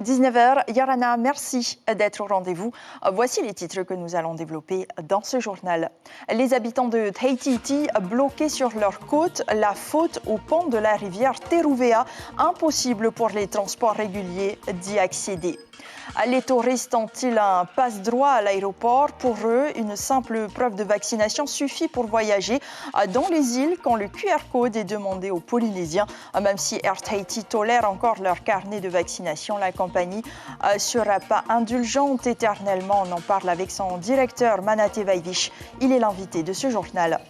19h. Yarana, merci d'être au rendez-vous. Voici les titres que nous allons développer dans ce journal. Les habitants de Tahiti bloqués sur leur côte, la faute au pont de la rivière Teruvea, impossible pour les transports réguliers d'y accéder. Les touristes ont-ils un passe-droit à l'aéroport? Pour eux, une simple preuve de vaccination suffit pour voyager dans les îles quand le QR code est demandé aux Polynésiens. Même si Air Tahiti tolère encore leur carnet de vaccination, la compagnie ne sera pas indulgente éternellement. On en parle avec son directeur Manate Vaivish. Il est l'invité de ce journal.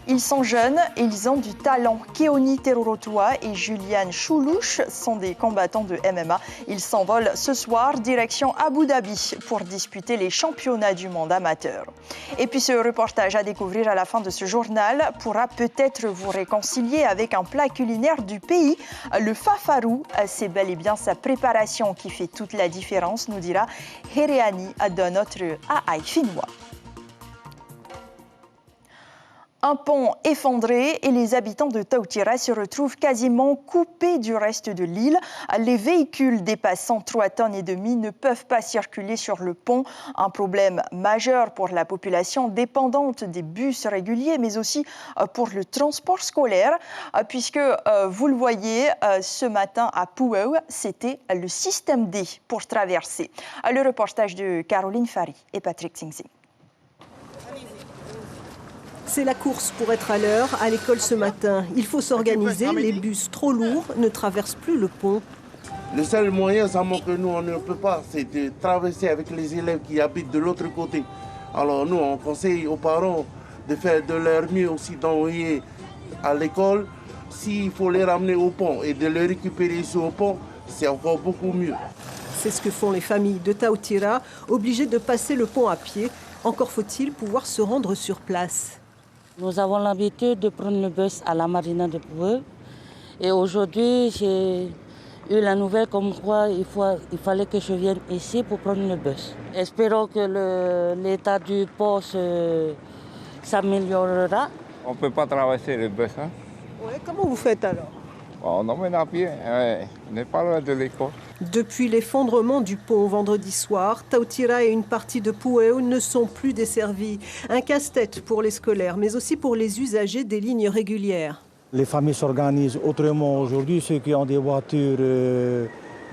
Ils sont jeunes et ils ont du talent. Keoni Terorotua et Julian Choulouche sont des combattants de MMA. Ils s'envolent ce soir direction Abu Dhabi pour disputer les championnats du monde amateur. Et puis ce reportage à découvrir à la fin de ce journal pourra peut-être vous réconcilier avec un plat culinaire du pays. Le fafarou, c'est bel et bien sa préparation qui fait toute la différence, nous dira Hereani dans notre Aïe finnois. Un pont effondré et les habitants de Tautira se retrouvent quasiment coupés du reste de l'île. Les véhicules dépassant 3,5 tonnes ne peuvent pas circuler sur le pont. Un problème majeur pour la population dépendante des bus réguliers, mais aussi pour le transport scolaire, puisque vous le voyez ce matin à Pu'u, c'était le système D pour traverser. Le reportage de Caroline Fari et Patrick Singh. C'est la course pour être à l'heure à l'école ce matin. Il faut s'organiser, les bus trop lourds ne traversent plus le pont. Le seul moyen, que nous, on ne peut pas, c'est de traverser avec les élèves qui habitent de l'autre côté. Alors nous, on conseille aux parents de faire de leur mieux aussi d'envoyer à l'école. S'il faut les ramener au pont et de les récupérer ici au pont, c'est encore beaucoup mieux. C'est ce que font les familles de Tautira, obligées de passer le pont à pied. Encore faut-il pouvoir se rendre sur place. Nous avons l'habitude de prendre le bus à la marina de Pu'u. Et aujourd'hui, j'ai eu la nouvelle comme quoi il fallait que je vienne ici pour prendre le bus. Espérons que l'état du pont s'améliorera. On ne peut pas traverser le bus. Hein? Ouais, comment vous faites alors? On emmène à pied, on n'est pas loin de l'école. Depuis l'effondrement du pont vendredi soir, Tautira et une partie de Pu'u ne sont plus desservis. Un casse-tête pour les scolaires, mais aussi pour les usagers des lignes régulières. Les familles s'organisent autrement aujourd'hui. Ceux qui ont des voitures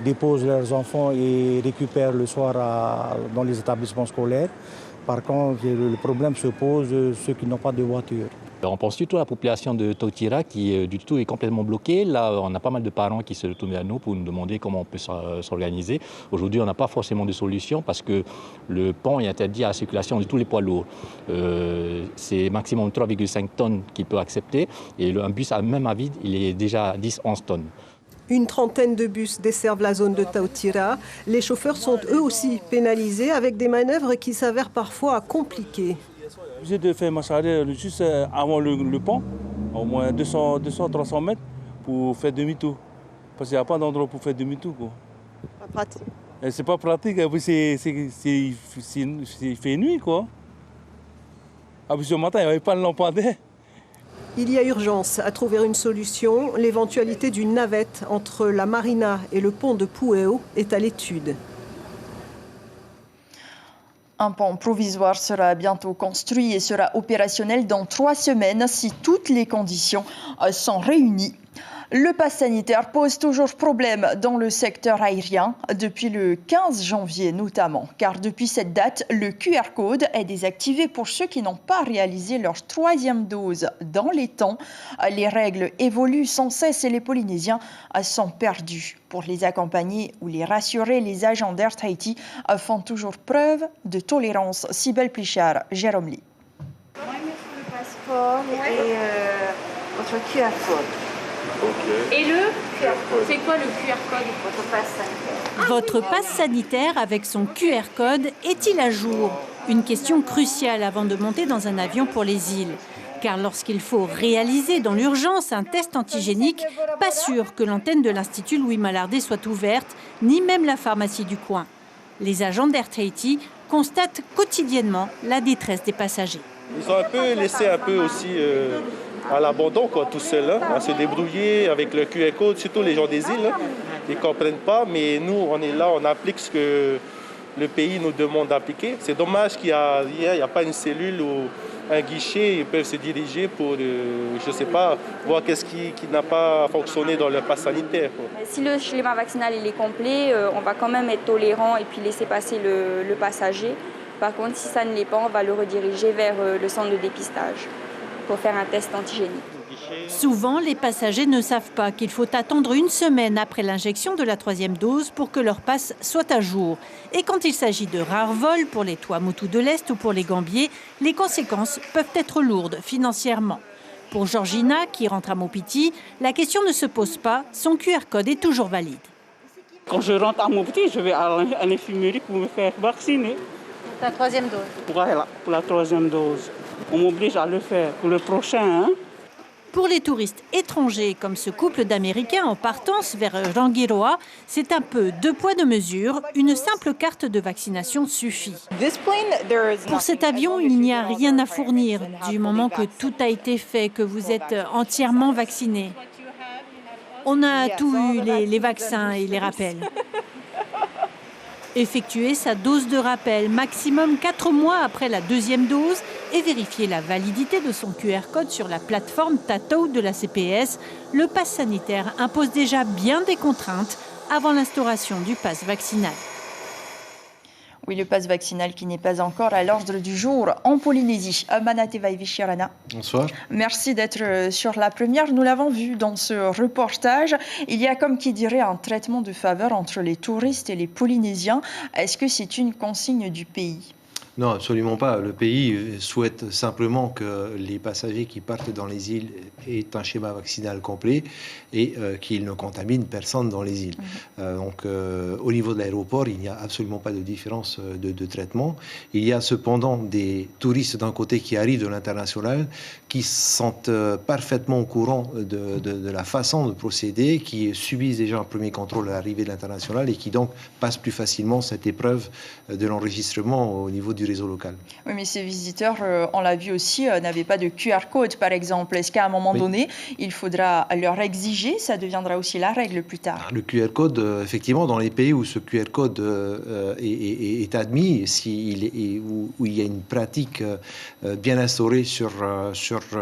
déposent leurs enfants et récupèrent le soir dans les établissements scolaires. Par contre, le problème se pose ceux qui n'ont pas de voiture. On pense surtout à la population de Tautira qui du tout est complètement bloquée. Là, on a pas mal de parents qui se retournent vers nous pour nous demander comment on peut s'organiser. Aujourd'hui, on n'a pas forcément de solution parce que le pont est interdit à la circulation de tous les poids lourds. C'est maximum 3,5 tonnes qu'il peut accepter et un bus même à vide, il est déjà à 10-11 tonnes. Une trentaine de bus desservent la zone de Tautira. Les chauffeurs sont eux aussi pénalisés avec des manœuvres qui s'avèrent parfois compliquées. J'ai de faire marche arrière juste avant le pont, au moins 200-300 mètres, pour faire demi-tour. Parce qu'il n'y a pas d'endroit pour faire demi-tour. Pas pratique. C'est pas pratique, il fait nuit, quoi. Ce matin, il n'y avait pas de lampadaire. Il y a urgence à trouver une solution. L'éventualité d'une navette entre la marina et le pont de Pu'u est à l'étude. Un pont provisoire sera bientôt construit et sera opérationnel dans 3 semaines si toutes les conditions sont réunies. Le pass sanitaire pose toujours problème dans le secteur aérien, depuis le 15 janvier notamment, car depuis cette date, le QR code est désactivé pour ceux qui n'ont pas réalisé leur 3e dose dans les temps. Les règles évoluent sans cesse et les Polynésiens sont perdus. Pour les accompagner ou les rassurer, les agents d'Air Tahiti font toujours preuve de tolérance. Sibel Plichard, Jérôme Lee. Moi, il me faut le passeport et votre QR code. Okay. Et le QR code, c'est quoi le QR code? Votre passe sanitaire. Votre passe sanitaire avec son QR code est-il à jour? Une question cruciale avant de monter dans un avion pour les îles. Car lorsqu'il faut réaliser dans l'urgence un test antigénique, pas sûr que l'antenne de l'Institut Louis Malardé soit ouverte, ni même la pharmacie du coin. Les agents d'Air Tahiti constatent quotidiennement la détresse des passagers. Ils ont un peu laissé aussi à l'abandon, tout seuls, à se débrouiller avec le QR code, surtout les gens des îles. ils ne comprennent pas, mais nous, on est là, on applique ce que le pays nous demande d'appliquer. C'est dommage qu'il n'y a pas une cellule ou un guichet, ils peuvent se diriger pour, je ne sais pas, voir qu'est-ce qui n'a pas fonctionné dans le pass sanitaire. Si le schéma vaccinal il est complet, on va quand même être tolérant et puis laisser passer le passager. Par contre, si ça ne l'est pas, on va le rediriger vers le centre de dépistage pour faire un test antigénique. Souvent, les passagers ne savent pas qu'il faut attendre une semaine après l'injection de la 3e dose pour que leur passe soit à jour. Et quand il s'agit de rares vols pour les Tuamotu de l'Est ou pour les Gambiers, les conséquences peuvent être lourdes financièrement. Pour Georgina, qui rentre à Maupiti, la question ne se pose pas, son QR code est toujours valide. Quand je rentre à Maupiti, je vais à l'infirmerie pour me faire vacciner. Pour ta 3e dose? Voilà, pour la 3e dose. On m'oblige à le faire pour le prochain. Pour les touristes étrangers, comme ce couple d'Américains en partance vers Rangiroa, c'est un peu deux poids deux mesures. Une simple carte de vaccination suffit. Pour cet avion, il n'y a rien à fournir du moment que tout a été fait, que vous êtes entièrement vacciné. On a tout eu, les vaccins et les rappels. Effectuer sa dose de rappel, maximum 4 mois après la 2e dose, et vérifier la validité de son QR code sur la plateforme Tatou de la CPS, le pass sanitaire impose déjà bien des contraintes avant l'instauration du pass vaccinal. Oui, le pass vaccinal qui n'est pas encore à l'ordre du jour en Polynésie. Manate Vaivishirana. Bonsoir. Merci d'être sur la première. Nous l'avons vu dans ce reportage. Il y a comme qui dirait un traitement de faveur entre les touristes et les Polynésiens. Est-ce que c'est une consigne du pays ? Non, absolument pas. Le pays souhaite simplement que les passagers qui partent dans les îles aient un schéma vaccinal complet et qu'ils ne contaminent personne dans les îles. Donc, au niveau de l'aéroport, il n'y a absolument pas de différence de traitement. Il y a cependant des touristes d'un côté qui arrivent de l'international, qui sont parfaitement au courant de la façon de procéder, qui subissent déjà un premier contrôle à l'arrivée de l'international et qui donc passent plus facilement cette épreuve de l'enregistrement au niveau du réseau local. Oui, mais ces visiteurs, on l'a vu aussi, n'avaient pas de QR code, par exemple. Est-ce qu'à un moment donné, il faudra leur exiger? Ça deviendra aussi la règle plus tard. Le QR code, effectivement, dans les pays où ce QR code est admis, où il y a une pratique bien instaurée sur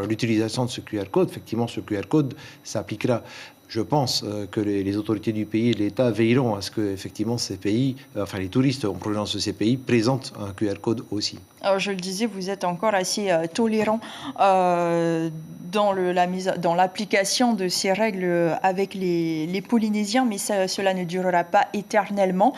l'utilisation de ce QR code, effectivement, ce QR code s'appliquera. Je pense que les autorités du pays et l'État veilleront à ce que, effectivement, ces pays, enfin les touristes en provenance de ces pays, présentent un QR code aussi. Alors, je le disais, vous êtes encore assez tolérant dans l'application de ces règles avec les Polynésiens, mais cela ne durera pas éternellement.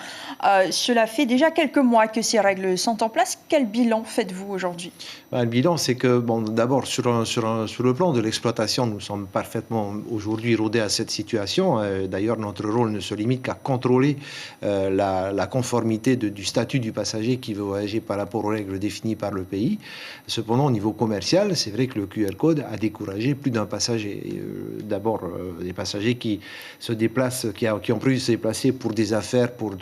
Cela fait déjà quelques mois que ces règles sont en place. Quel bilan faites-vous aujourd'hui? Le bilan, c'est que, d'abord, sur le plan de l'exploitation, nous sommes parfaitement aujourd'hui rodés à cette situation. D'ailleurs, notre rôle ne se limite qu'à contrôler la conformité du statut du passager qui veut voyager par rapport aux règles définies par le pays. Cependant, au niveau commercial, c'est vrai que le QR code a découragé plus d'un passager. D'abord, des passagers qui se déplacent, qui ont prévu de se déplacer pour des affaires, pour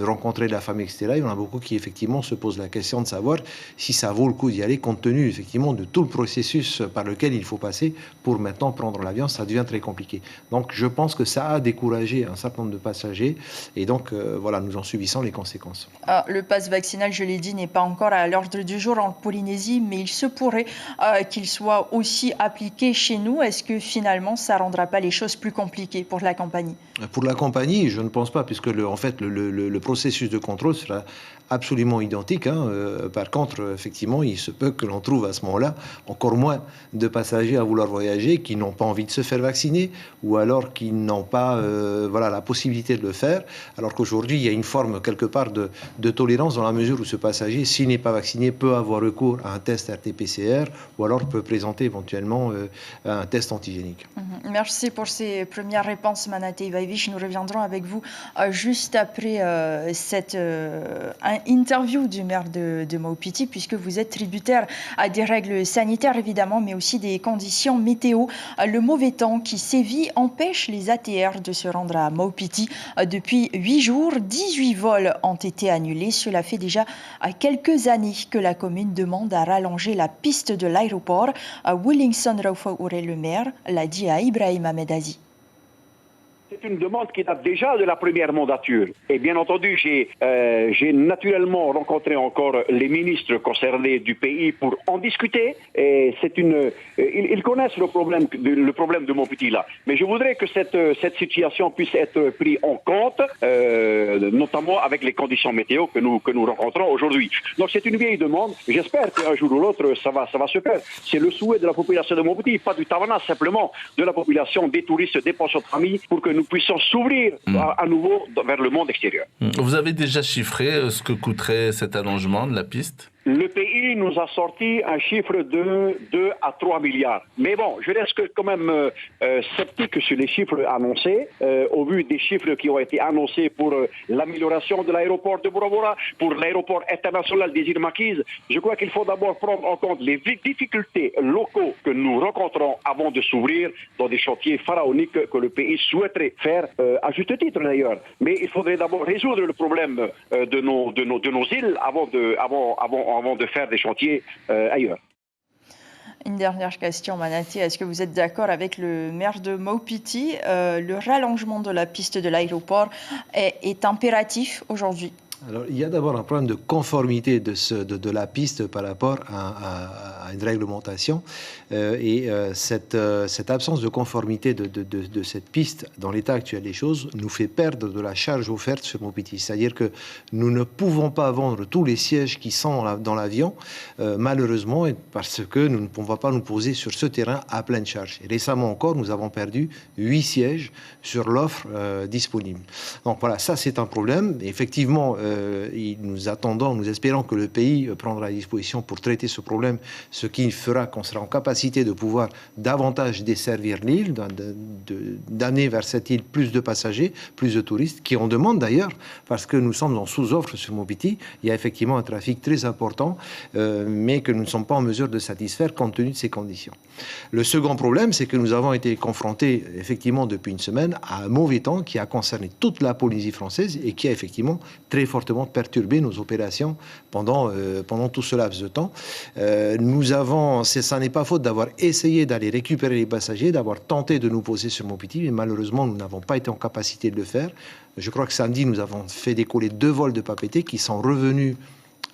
rencontrer de la famille, etc. Il y en a beaucoup qui, effectivement, se posent la question de savoir si ça vaut le coup d'y aller, compte tenu, effectivement, de tout le processus par lequel il faut passer pour maintenant prendre l'avion. Ça devient très compliqué. Donc, je pense que ça a découragé un certain nombre de passagers. Et donc, voilà, nous en subissons les conséquences. Le pass vaccinal, je l'ai dit, n'est pas encore à l'ordre du jour en Polynésie, mais il se pourrait qu'il soit aussi appliqué chez nous. Est-ce que finalement, ça ne rendra pas les choses plus compliquées pour la compagnie? Pour la compagnie, je ne pense pas, puisque en fait, le processus de contrôle sera absolument identique. Par contre, effectivement, il se peut que l'on trouve à ce moment-là encore moins de passagers à vouloir voyager qui n'ont pas envie de se faire vacciner ou alors qui n'ont pas la possibilité de le faire. Alors qu'aujourd'hui, il y a une forme quelque part de tolérance dans la mesure où ce passager, s'il n'est pas vacciné, peut avoir recours à un test RT-PCR ou alors peut présenter éventuellement un test antigénique. Merci pour ces premières réponses, Manate Vaivich. Nous reviendrons avec vous juste après cette interview du maire de Maupiti, puisque vous êtes tributaire à des règles sanitaires, évidemment, mais aussi des conditions météo. Le mauvais temps qui sévit empêche les ATR de se rendre à Maupiti. Depuis 8 jours, 18 vols ont été annulés. Cela fait déjà quelques années que la commune demande à rallonger la piste de l'aéroport. Willingson Raufa Ouré, le maire, l'a dit à Ibrahim Ahmed Aziz. C'est une demande qui date déjà de la première mandature. Et bien entendu, j'ai naturellement rencontré encore les ministres concernés du pays pour en discuter. Et ils connaissent le problème de Montpetit là. Mais je voudrais que cette situation puisse être prise en compte, notamment avec les conditions météo que nous rencontrons aujourd'hui. Donc c'est une vieille demande. J'espère qu'un jour ou l'autre, ça va se faire. C'est le souhait de la population de Montpetit, pas du Tavana, simplement de la population, des touristes, des pensions de famille, pour que nous puissions s'ouvrir à nouveau vers le monde extérieur. Vous avez déjà chiffré ce que coûterait cet allongement de la piste ? Le pays nous a sorti un chiffre de 2 à 3 milliards. Mais bon, je reste quand même sceptique sur les chiffres annoncés, au vu des chiffres qui ont été annoncés pour l'amélioration de l'aéroport de Bora Bora, pour l'aéroport international des îles Maquis. Je crois qu'il faut d'abord prendre en compte les difficultés locaux que nous rencontrons avant de s'ouvrir dans des chantiers pharaoniques que le pays souhaiterait faire, à juste titre d'ailleurs. Mais il faudrait d'abord résoudre le problème de nos îles avant de faire des chantiers ailleurs. Une dernière question, Manati. Est-ce que vous êtes d'accord avec le maire de Montpetit? Le rallongement de la piste de l'aéroport est impératif aujourd'hui? Alors, il y a d'abord un problème de conformité de la piste par rapport à une réglementation. Cette absence de conformité de cette piste dans l'état actuel des choses nous fait perdre de la charge offerte sur Montpetit. C'est-à-dire que nous ne pouvons pas vendre tous les sièges qui sont dans l'avion, malheureusement, parce que nous ne pouvons pas nous poser sur ce terrain à pleine charge. Et récemment encore, nous avons perdu 8 sièges sur l'offre disponible. Donc voilà, ça c'est un problème. Et effectivement, nous espérons que le pays prendra des dispositions pour traiter ce problème, ce qui fera qu'on sera en capacité de pouvoir davantage desservir l'île, d'amener vers cette île plus de passagers, plus de touristes, qui en demandent d'ailleurs, parce que nous sommes en sous-offre sur Montpetit. Il y a effectivement un trafic très important, mais que nous ne sommes pas en mesure de satisfaire compte tenu de ces conditions. Le second problème, c'est que nous avons été confrontés, effectivement, depuis une semaine, à un mauvais temps qui a concerné toute la Polynésie française et qui a effectivement très fortement perturber nos opérations pendant tout ce laps de temps. Ça n'est pas faute d'avoir essayé d'aller récupérer les passagers, d'avoir tenté de nous poser sur Montpetit, mais malheureusement, nous n'avons pas été en capacité de le faire. Je crois que samedi, nous avons fait décoller 2 vols de Papeete qui sont revenus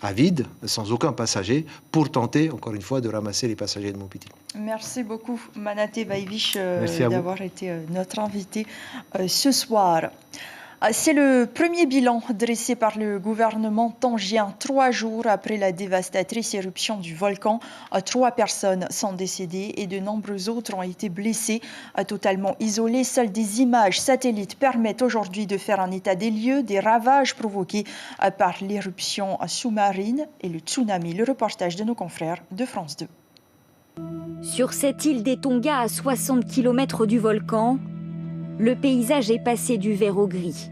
à vide, sans aucun passager, pour tenter, encore une fois, de ramasser les passagers de Montpetit. Merci beaucoup, Manate Vaivich, d'avoir été notre invité ce soir. C'est le premier bilan dressé par le gouvernement tangien 3 jours après la dévastatrice éruption du volcan. 3 personnes sont décédées et de nombreux autres ont été blessés. Totalement isolés, seules des images satellites permettent aujourd'hui de faire un état des lieux des ravages provoqués par l'éruption sous-marine et le tsunami. Le reportage de nos confrères de France 2. Sur cette île des Tonga à 60 km du volcan, le paysage est passé du vert au gris.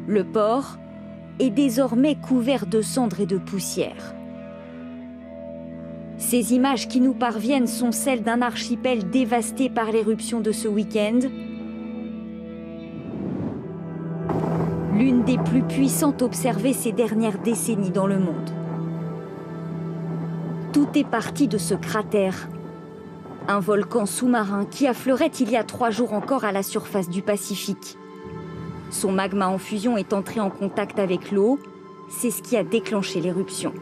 Le port est désormais couvert de cendres et de poussière. Ces images qui nous parviennent sont celles d'un archipel dévasté par l'éruption de ce week-end. L'une des plus puissantes observées ces dernières décennies dans le monde. Tout est parti de ce cratère. Un volcan sous-marin qui affleurait il y a 3 jours encore à la surface du Pacifique. Son magma en fusion est entré en contact avec l'eau. C'est ce qui a déclenché l'éruption.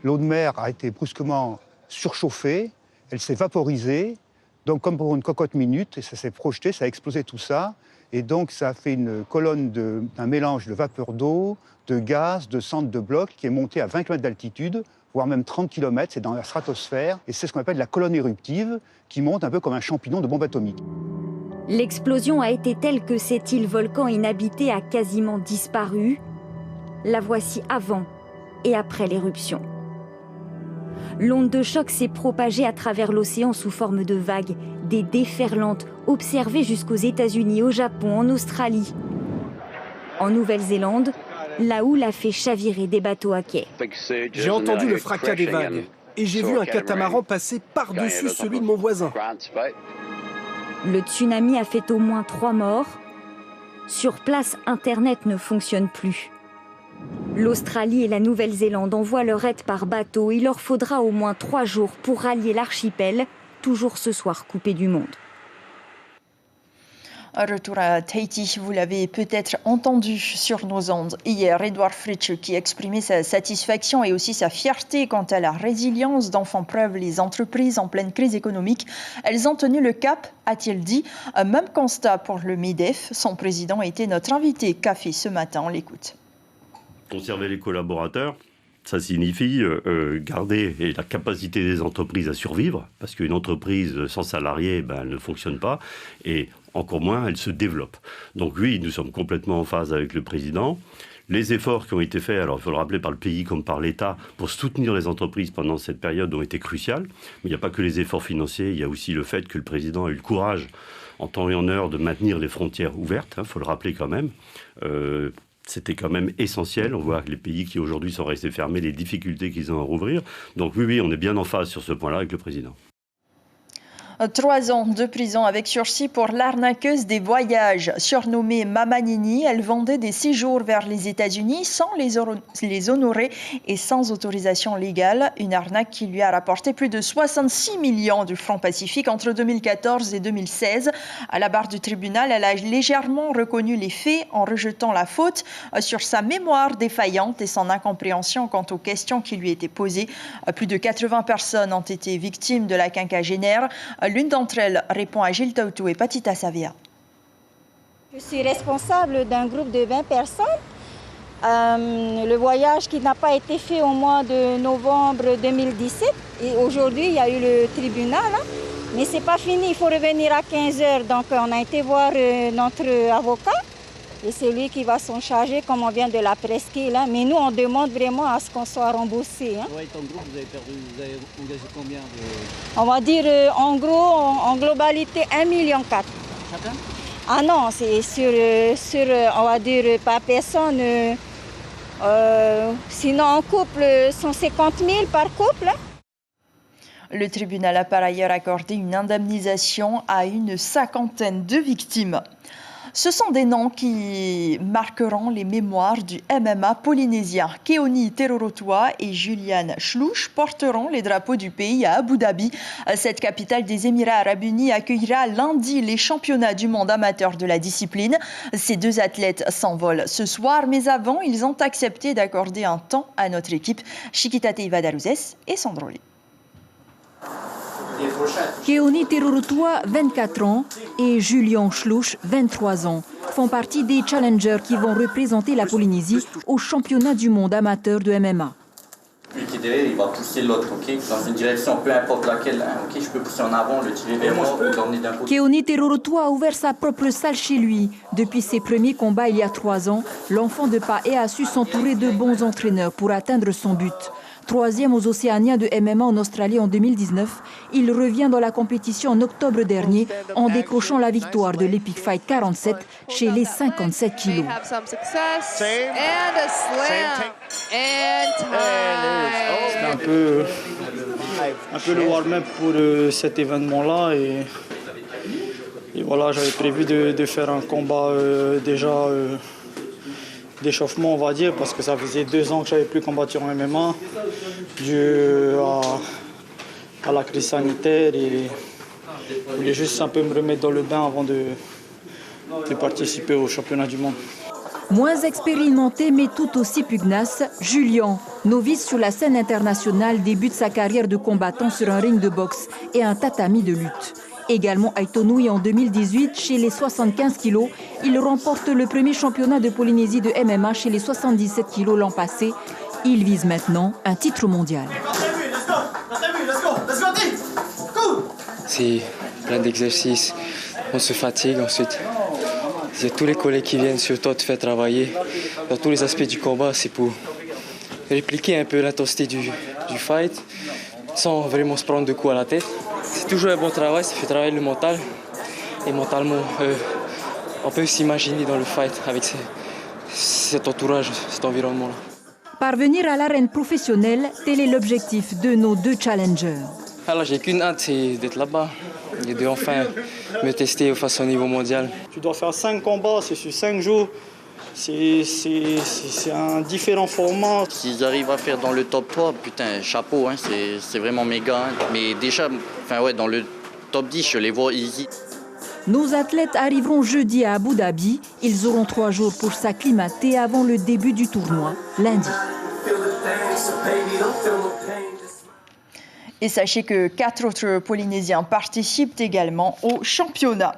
L'eau de mer a été brusquement surchauffée, elle s'est vaporisée, donc comme pour une cocotte minute, et ça s'est projeté, ça a explosé tout ça. Et donc ça a fait une colonne d'un mélange de vapeur d'eau, de gaz, de cendres, de blocs qui est monté à 20 km d'altitude, voire même 30 km, c'est dans la stratosphère. Et c'est ce qu'on appelle la colonne éruptive, qui monte un peu comme un champignon de bombe atomique. L'explosion a été telle que cette île volcan inhabitée a quasiment disparu. La voici avant et après l'éruption. L'onde de choc s'est propagée à travers l'océan sous forme de vagues, des déferlantes observées jusqu'aux États-Unis, au Japon, en Australie. En Nouvelle-Zélande, la houle a fait chavirer des bateaux à quai. J'ai entendu le fracas des vagues et j'ai vu un catamaran passer par-dessus celui de mon voisin. Le tsunami a fait au moins 3 morts. Sur place, Internet ne fonctionne plus. L'Australie et la Nouvelle-Zélande envoient leur aide par bateau. Il leur faudra au moins 3 jours pour rallier l'archipel, toujours ce soir coupé du monde. Retour à Tahiti, vous l'avez peut-être entendu sur nos ondes hier, Edouard Fritsch qui exprimait sa satisfaction et aussi sa fierté quant à la résilience dont font preuve les entreprises en pleine crise économique. Elles ont tenu le cap, a-t-il dit. Même constat pour le MEDEF. Son président était notre invité café ce matin. On l'écoute. Conserver les collaborateurs, ça signifie garder la capacité des entreprises à survivre, parce qu'une entreprise sans salariés, elle ne fonctionne pas, et encore moins, elle se développe. Donc oui, nous sommes complètement en phase avec le président. Les efforts qui ont été faits, alors il faut le rappeler par le pays comme par l'État, pour soutenir les entreprises pendant cette période ont été cruciales. Mais il n'y a pas que les efforts financiers, il y a aussi le fait que le président a eu le courage, en temps et en heure, de maintenir les frontières ouvertes, il faut le rappeler quand même. C'était quand même essentiel. On voit que les pays qui aujourd'hui sont restés fermés, les difficultés qu'ils ont à rouvrir. Donc oui, on est bien en phase sur ce point-là avec le président. 3 ans de prison avec sursis pour l'arnaqueuse des voyages. Surnommée Mamanini, elle vendait des séjours vers les États-Unis sans les honorer et sans autorisation légale. Une arnaque qui lui a rapporté plus de 66 millions de francs pacifiques entre 2014 et 2016. À la barre du tribunal, elle a légèrement reconnu les faits en rejetant la faute sur sa mémoire défaillante et son incompréhension quant aux questions qui lui étaient posées. Plus de 80 personnes ont été victimes de la quinquagénaire. L'une d'entre elles répond à Gilles Tautou et Patita Savia. Je suis responsable d'un groupe de 20 personnes. Le voyage qui n'a pas été fait au mois de novembre 2017. Et aujourd'hui, il y a eu le tribunal. Mais ce n'est pas fini, il faut revenir à 15h. Donc on a été voir notre avocat. Et c'est lui qui va s'en charger, comme on vient de la presqu'île. Mais nous, on demande vraiment à ce qu'on soit remboursé. Oui, ton groupe, vous avez engagé combien On va dire, en gros, en globalité, 1,4 million. Chacun? Ah non, c'est sur on va dire, par personne. Sinon, en couple, 150 000 par couple. Le tribunal a par ailleurs accordé une indemnisation à une 50aine de victimes. Ce sont des noms qui marqueront les mémoires du MMA polynésien. Keoni Terorotua et Julian Schlouch porteront les drapeaux du pays à Abu Dhabi. Cette capitale des Émirats arabes unis accueillera lundi les championnats du monde amateur de la discipline. Ces 2 athlètes s'envolent ce soir, mais avant, ils ont accepté d'accorder un temps à notre équipe. Chiquita Teiva-Daruzes et Sandroli. Keoni Terorotua, 24 ans, et Julian Schlouch, 23 ans, font partie des challengers qui vont représenter la Polynésie au championnat du monde amateur de MMA. Celui qui est derrière, il va pousser l'autre, dans une direction, peu importe laquelle. Je peux pousser en avant, le tirer vers moi ou l'emmener d'un côté. Keoni Terorotua a ouvert sa propre salle chez lui. Depuis ses premiers combats il y a 3 ans, l'enfant de Pae a su s'entourer de bons entraîneurs pour atteindre son but. 3e aux Océaniens de MMA en Australie en 2019, il revient dans la compétition en octobre dernier en décrochant la victoire de l'Epic Fight 47 chez les 57 kilos. C'était un peu le warm-up pour cet événement-là et voilà, j'avais prévu de faire un combat déjà d'échauffement, on va dire, parce que ça faisait 2 ans que je n'avais plus combattu en MMA dû à la crise sanitaire et je voulais juste un peu me remettre dans le bain avant de participer au championnat du monde. Moins expérimenté mais tout aussi pugnace, Julian, novice sur la scène internationale, débute sa carrière de combattant sur un ring de boxe et un tatami de lutte. Également à Itonui en 2018, chez les 75 kilos, il remporte le premier championnat de Polynésie de MMA chez les 77 kilos l'an passé. Il vise maintenant un titre mondial. C'est plein d'exercices, on se fatigue ensuite. Il y a tous les collègues qui viennent sur toi te faire travailler. Dans tous les aspects du combat, c'est pour répliquer un peu l'intensité du fight sans vraiment se prendre de coups à la tête. C'est toujours un bon travail, ça fait travailler le mental. Et mentalement, on peut s'imaginer dans le fight avec cet entourage, cet environnement-là. Parvenir à l'arène professionnelle, tel est l'objectif de nos 2 challengers. Alors j'ai qu'une hâte, c'est d'être là-bas et de enfin me tester face au niveau mondial. Tu dois faire 5 combats, c'est sur 5 jours. C'est un différent format. S'ils arrivent à faire dans le top 3, putain, chapeau, c'est vraiment méga. Mais déjà, dans le top 10, je les vois easy. Nos athlètes arriveront jeudi à Abu Dhabi. Ils auront 3 jours pour s'acclimater avant le début du tournoi, lundi. Et sachez que 4 autres Polynésiens participent également au championnat.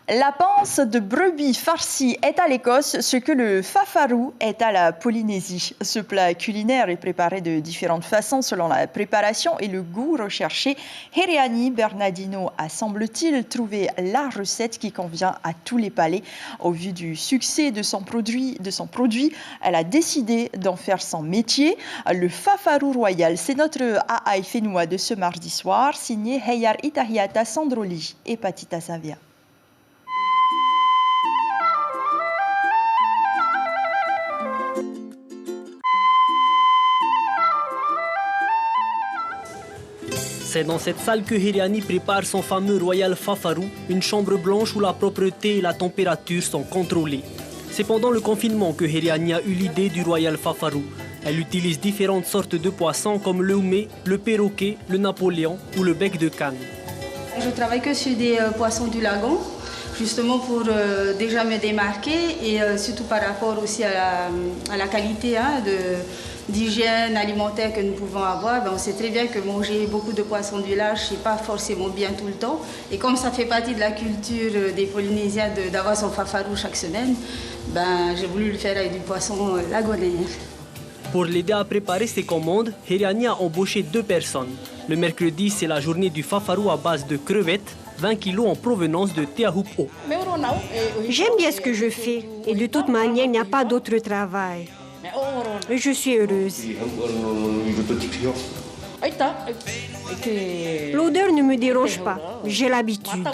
La panse de brebis farcie est à l'Écosse ce que le fafaru est à la Polynésie. Ce plat culinaire est préparé de différentes façons selon la préparation et le goût recherché. Heriani Bernardino a, semble-t-il, trouvé la recette qui convient à tous les palais. Au vu du succès de son produit, elle a décidé d'en faire son métier. Le fafaru royal, c'est notre Aai Whenua de ce mardi soir, signé Heyar Itahiata Sandroli et Patita Savia. C'est dans cette salle que Heriani prépare son fameux Royal Fafaru, une chambre blanche où la propreté et la température sont contrôlées. C'est pendant le confinement que Heriani a eu l'idée du Royal Fafaru. Elle utilise différentes sortes de poissons comme le houmé, le perroquet, le napoléon ou le bec de canne. Je travaille que sur des poissons du lagon, justement pour déjà me démarquer et surtout par rapport aussi à la qualité d'hygiène alimentaire que nous pouvons avoir. On sait très bien que manger beaucoup de poissons du large, ce n'est pas forcément bien tout le temps. Et comme ça fait partie de la culture des Polynésiens d'avoir son fafaru chaque semaine, j'ai voulu le faire avec du poisson lagonais. Pour l'aider à préparer ses commandes, Heriani a embauché 2 personnes. Le mercredi, c'est la journée du fafaru à base de crevettes, 20 kilos en provenance de Te Ahupo. J'aime bien ce que je fais et de toute manière, il n'y a pas d'autre travail. Je suis heureuse. L'odeur ne me dérange pas, j'ai l'habitude.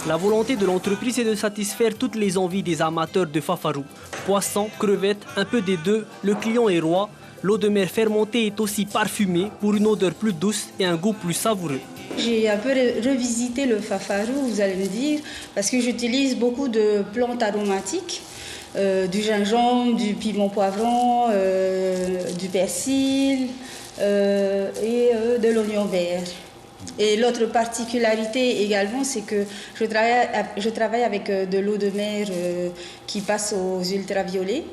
La volonté de l'entreprise est de satisfaire toutes les envies des amateurs de fafaru. Poissons, crevettes, un peu des deux, le client est roi. L'eau de mer fermentée est aussi parfumée pour une odeur plus douce et un goût plus savoureux. J'ai un peu revisité le fafaru, vous allez me dire, parce que j'utilise beaucoup de plantes aromatiques. Du gingembre, du piment poivron, du persil et de l'oignon vert. Et l'autre particularité également, c'est que je travaille avec de l'eau de mer qui passe aux ultraviolets.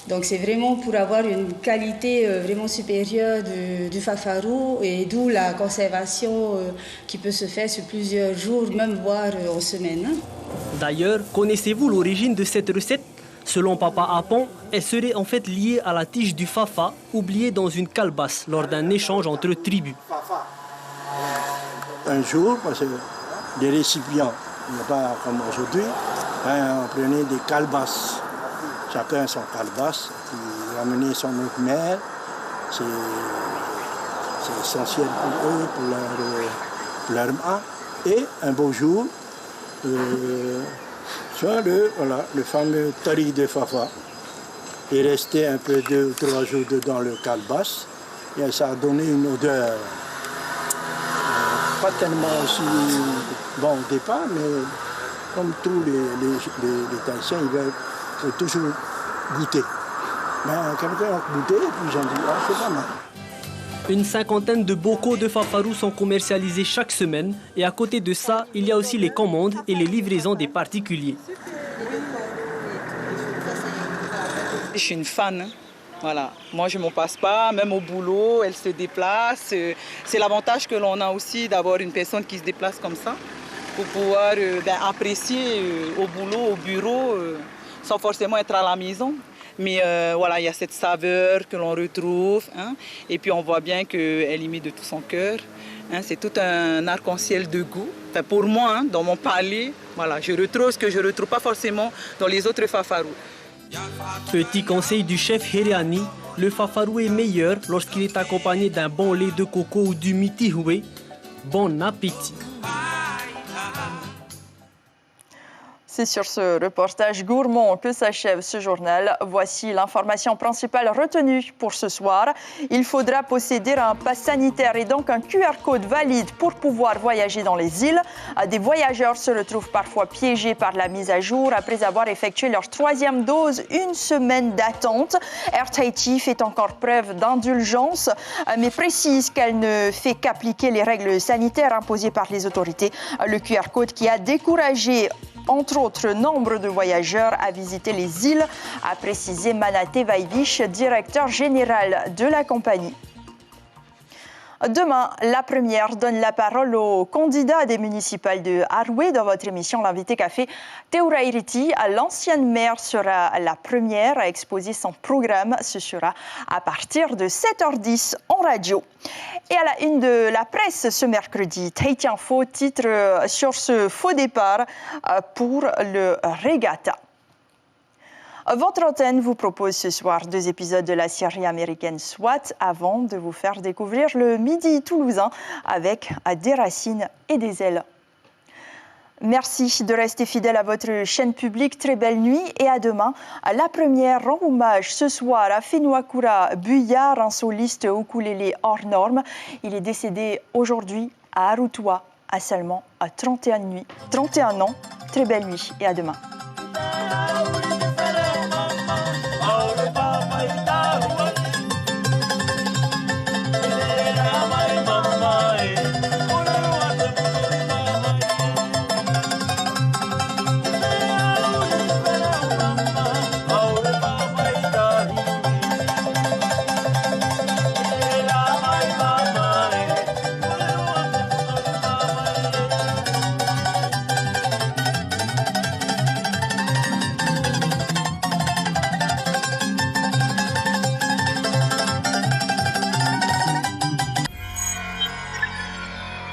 Donc c'est vraiment pour avoir une qualité vraiment supérieure du fafaru et d'où la conservation qui peut se faire sur plusieurs jours, même voire en semaine. D'ailleurs, connaissez-vous l'origine de cette recette ? Selon Papa Apon, elle serait en fait liée à la tige du fafa, oubliée dans une calebasse lors d'un échange entre tribus. Un jour, parce que des récipients, il n'y a pas comme aujourd'hui, on prenait des calebasses. Chacun son calebasse, puis ramener son autre mère. C'est essentiel pour eux, pour leur âme. Et un beau jour, soit le fameux tari de fafa est resté un peu 2 ou 3 jours dedans le calebasse et ça a donné une odeur pas tellement aussi bon au départ, mais comme tous les Tahitiens, ils veulent toujours goûter. Mais quelqu'un a goûté et puis j'en dis, c'est pas mal. Une 50aine de bocaux de fafaru sont commercialisés chaque semaine et à côté de ça, il y a aussi les commandes et les livraisons des particuliers. Je suis une fan. Voilà. Moi, je ne m'en passe pas, même au boulot, elle se déplace. C'est l'avantage que l'on a aussi d'avoir une personne qui se déplace comme ça pour pouvoir apprécier au boulot, au bureau, sans forcément être à la maison. Mais voilà, il y a cette saveur que l'on retrouve. Et puis, on voit bien qu'elle y met de tout son cœur. C'est tout un arc-en-ciel de goût. Enfin, pour moi, dans mon palais, voilà, je retrouve ce que je ne retrouve pas forcément dans les autres fafarous. Petit conseil du chef Heriani, le fafaru est meilleur lorsqu'il est accompagné d'un bon lait de coco ou du mitihoué. Bon appétit! C'est sur ce reportage gourmand que s'achève ce journal. Voici l'information principale retenue pour ce soir. Il faudra posséder un pass sanitaire et donc un QR code valide pour pouvoir voyager dans les îles. Des voyageurs se retrouvent parfois piégés par la mise à jour après avoir effectué leur 3e dose, une semaine d'attente. Air Tahiti fait encore preuve d'indulgence, mais précise qu'elle ne fait qu'appliquer les règles sanitaires imposées par les autorités. Le QR code qui a découragé entre autres nombre de voyageurs à visiter les îles, a précisé Manate Vaivish, directeur général de la compagnie. Demain, la première donne la parole au candidat des municipales de Aroué dans votre émission L'invité café. Teura Iriti, l'ancienne maire, sera la première à exposer son programme. Ce sera à partir de 7h10 en radio. Et à la une de la presse ce mercredi, Tahiti Info titre sur ce faux départ pour le regatta. Votre antenne vous propose ce soir 2 épisodes de la série américaine SWAT avant de vous faire découvrir le Midi toulousain avec des racines et des ailes. Merci de rester fidèle à votre chaîne publique. Très belle nuit et à demain. La première rend hommage ce soir à Fenuakura Buyar, un soliste ukulélé hors norme. Il est décédé aujourd'hui à Arutua à seulement 31 ans. Très belle nuit et à demain.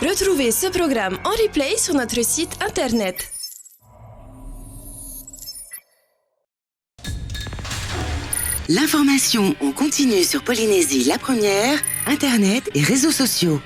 Retrouvez ce programme en replay sur notre site internet. L'information en continu sur Polynésie la première, internet et réseaux sociaux.